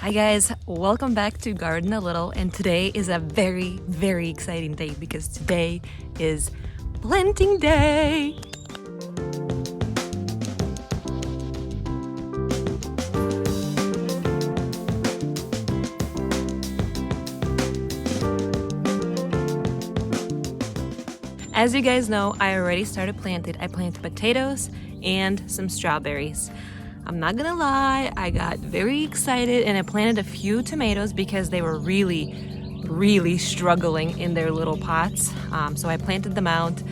Hi guys, welcome back to Garden a Little, and today is a very exciting day because today is planting day. As you guys know, I already started planting. I planted potatoes and some strawberries. I'm not gonna lie, I got very excited and I planted a few tomatoes because they were really struggling in their little pots. So I planted them out,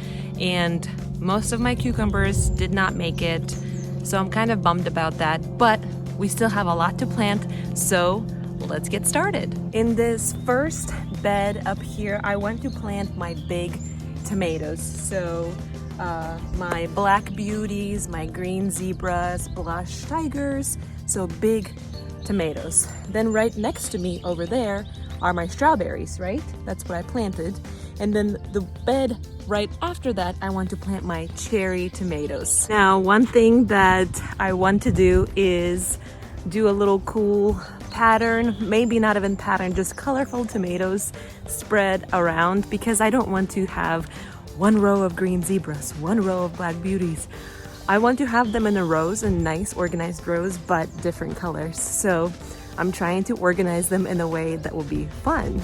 and most of my cucumbers did not make it. So I'm kind of bummed about that, but we still have a lot to plant, so let's get started. In this first bed up here, I want to plant my big tomatoes. So my black beauties, my green zebras, blush tigers, so big tomatoes. Then right next to me over there are my strawberries, right? That's what I planted. And then the bed right after that, I want to plant my cherry tomatoes. Now, one thing that I want to do is do a little cool pattern, maybe not even pattern, just colorful tomatoes spread around, because I don't want to have one row of green zebras, one row of black beauties. I want to have them in a rows, and nice organized rows, but different colors. So I'm trying to organize them in a way that will be fun.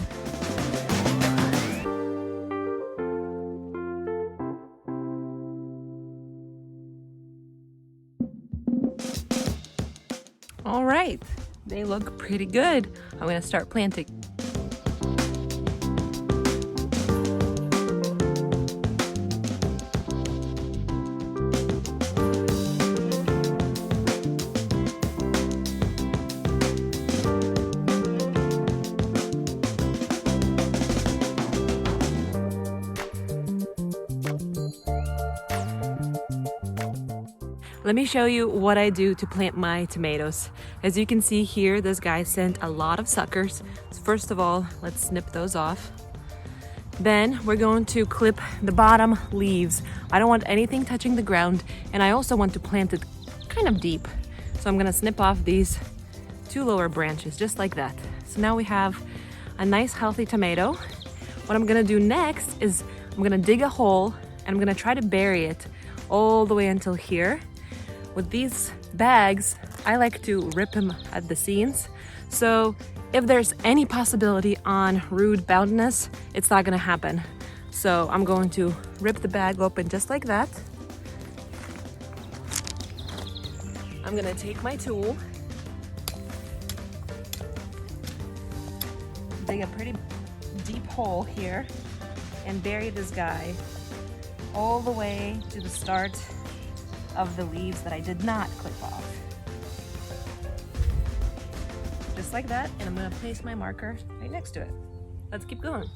All right, they look pretty good. I'm gonna start planting. Let me show you what I do to plant my tomatoes. As you can see here, this guy sent a lot of suckers. So first of all, let's snip those off. Then we're going to clip the bottom leaves. I don't want anything touching the ground, and I also want to plant it kind of deep. So I'm gonna snip off these two lower branches, just like that. So now we have a nice healthy tomato. What I'm gonna do next is I'm gonna dig a hole, and I'm gonna try to bury it all the way until here. With these bags, I like to rip them at the seams. So if there's any possibility on root boundness, it's not gonna happen. So I'm going to rip the bag open just like that. I'm gonna take my tool, dig a pretty deep hole here, and bury this guy all the way to the start of the leaves that I did not clip off. Just like that, and I'm gonna place my marker right next to it. Let's keep going.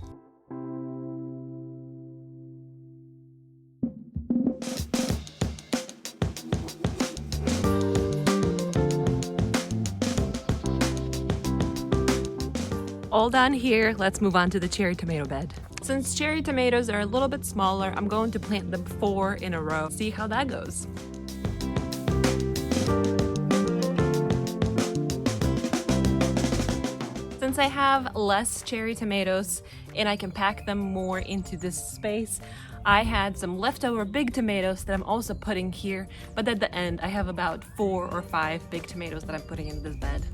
All done here, let's move on to the cherry tomato bed. Since cherry tomatoes are a little bit smaller, I'm going to plant them 4 in a row. See how that goes. Since I have less cherry tomatoes and I can pack them more into this space, I had some leftover big tomatoes that I'm also putting here, but at the end I have about 4 or 5 big tomatoes that I'm putting in this bed.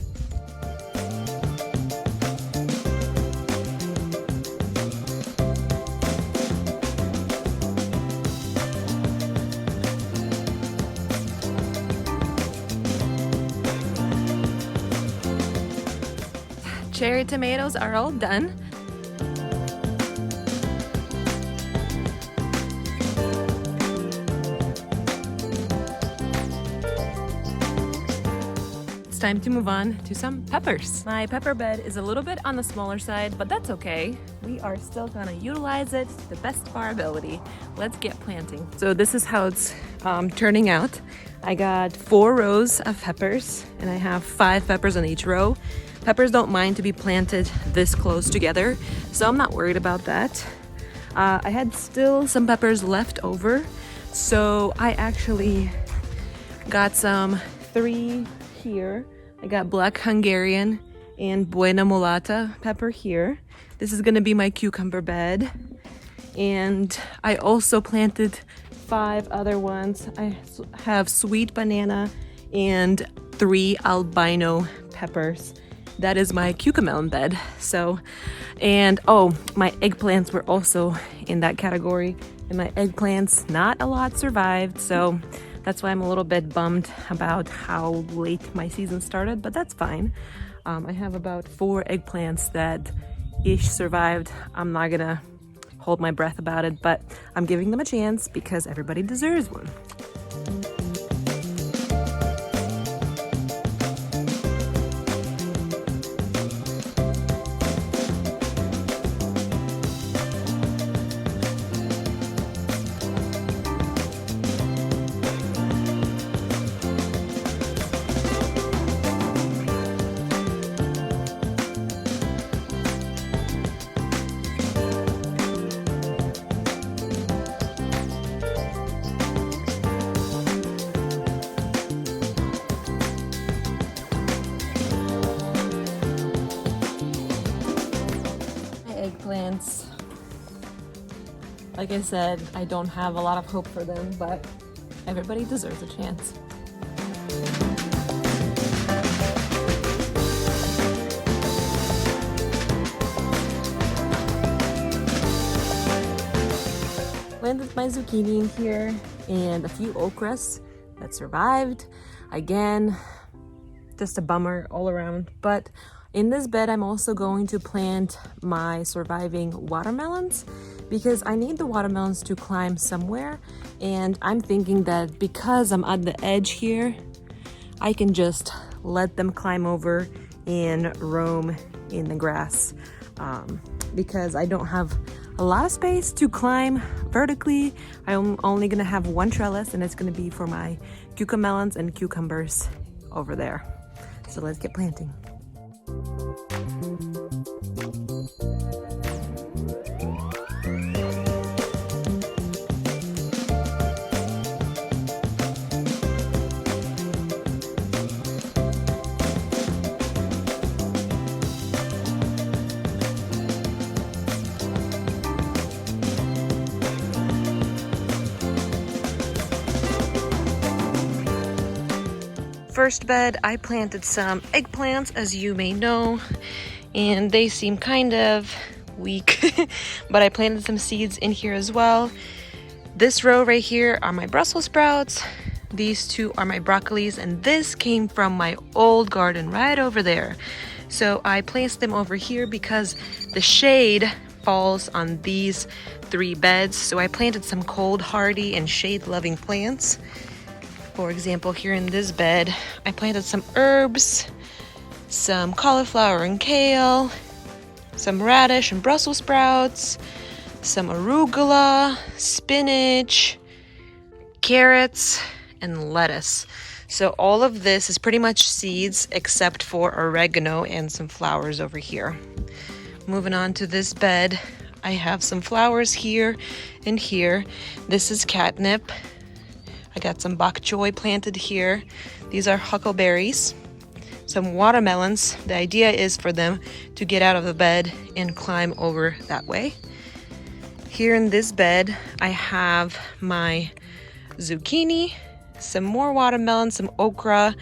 Cherry tomatoes are all done. It's time to move on to some peppers. My pepper bed is a little bit on the smaller side, but that's okay. We are still gonna utilize it to the best of our ability. Let's get planting. So this is how it's turning out. I got 4 rows of peppers, and I have 5 peppers on each row. Peppers don't mind to be planted this close together, so I'm not worried about that. I had still some peppers left over, so I actually got some 3 here. I got black Hungarian and Buena Mulata pepper here. This is gonna be my cucumber bed. And I also planted 5 other ones. I have sweet banana and 3 albino peppers. That is my cucamelon bed. So, and oh, my eggplants were also in that category. And my eggplants, not a lot survived. So that's why I'm a little bit bummed about how late my season started, but that's fine. I have about 4 eggplants that ish survived. I'm not gonna hold my breath about it, but I'm giving them a chance because everybody deserves one. Eggplants, like I said, I don't have a lot of hope for them, but everybody deserves a chance. Planted my zucchini in here and a few okras that survived. Again, just a bummer all around, but in this bed, I'm also going to plant my surviving watermelons because I need the watermelons to climb somewhere. And I'm thinking that because I'm at the edge here, I can just let them climb over and roam in the grass because I don't have a lot of space to climb vertically. I'm only gonna have 1 trellis and it's gonna be for my cucamelons and cucumbers over there. So let's get planting. First bed, I planted some eggplants, as you may know, and they seem kind of weak, but I planted some seeds in here as well. This row right here are my Brussels sprouts. These 2 are my broccolis, and this came from my old garden right over there. So I placed them over here because the shade falls on these 3 beds. So I planted some cold hardy and shade loving plants. For example, here in this bed, I planted some herbs, some cauliflower and kale, some radish and Brussels sprouts, some arugula, spinach, carrots, and lettuce. So all of this is pretty much seeds except for oregano and some flowers over here. Moving on to this bed, I have some flowers here and here. This is catnip. I got some bok choy planted here. These are huckleberries. Some watermelons. The idea is for them to get out of the bed and climb over that way. Here in this bed, I have my zucchini, some more watermelon, some okra,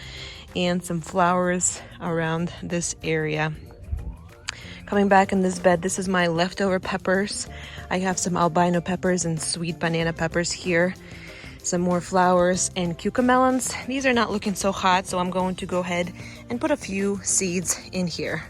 and some flowers around this area. Coming back in this bed, this is my leftover peppers. I have some albino peppers and sweet banana peppers here. Some more flowers and cucamelons. These are not looking so hot, so I'm going to go ahead and put a few seeds in here.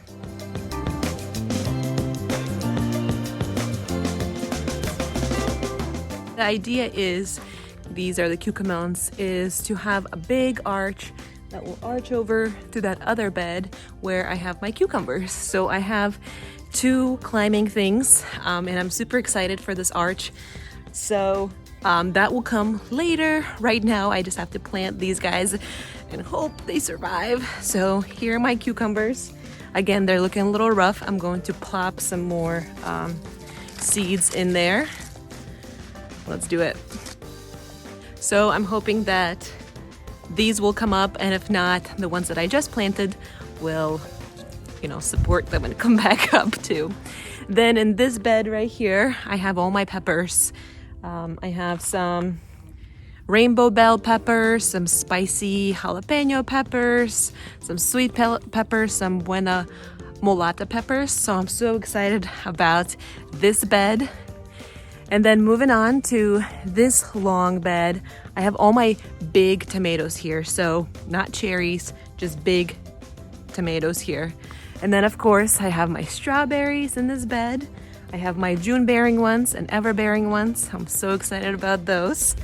The idea is, these are the cucamelons, is to have a big arch that will arch over to that other bed where I have my cucumbers. So I have 2 climbing things, and I'm super excited for this arch. So that will come later. Right now, I just have to plant these guys and hope they survive. So here are my cucumbers. Again, they're looking a little rough. I'm going to plop some more seeds in there. Let's do it. So I'm hoping that these will come up, and if not, the ones that I just planted will you know, support them and come back up too. Then in this bed right here, I have all my peppers. I have some rainbow bell peppers, some spicy jalapeno peppers, some sweet peppers, some buena mulata peppers. So I'm so excited about this bed. And then moving on to this long bed, I have all my big tomatoes here. So not cherries, just big tomatoes here. And then of course I have my strawberries in this bed. I have my June bearing ones and ever bearing ones. I'm so excited about those.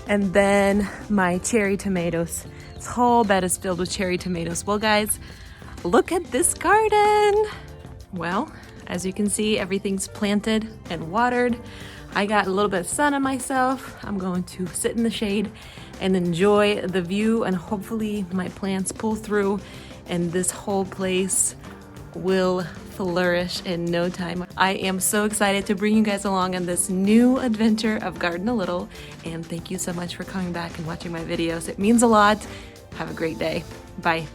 And then my cherry tomatoes. This whole bed is filled with cherry tomatoes. Well guys, look at this garden. Well, as you can see, everything's planted and watered. I got a little bit of sun on myself. I'm going to sit in the shade and enjoy the view, and hopefully my plants pull through and this whole place will flourish in no time. I am so excited to bring you guys along on this new adventure of Garden a Little, and thank you so much for coming back and watching my videos. It means a lot. Have a great day. Bye.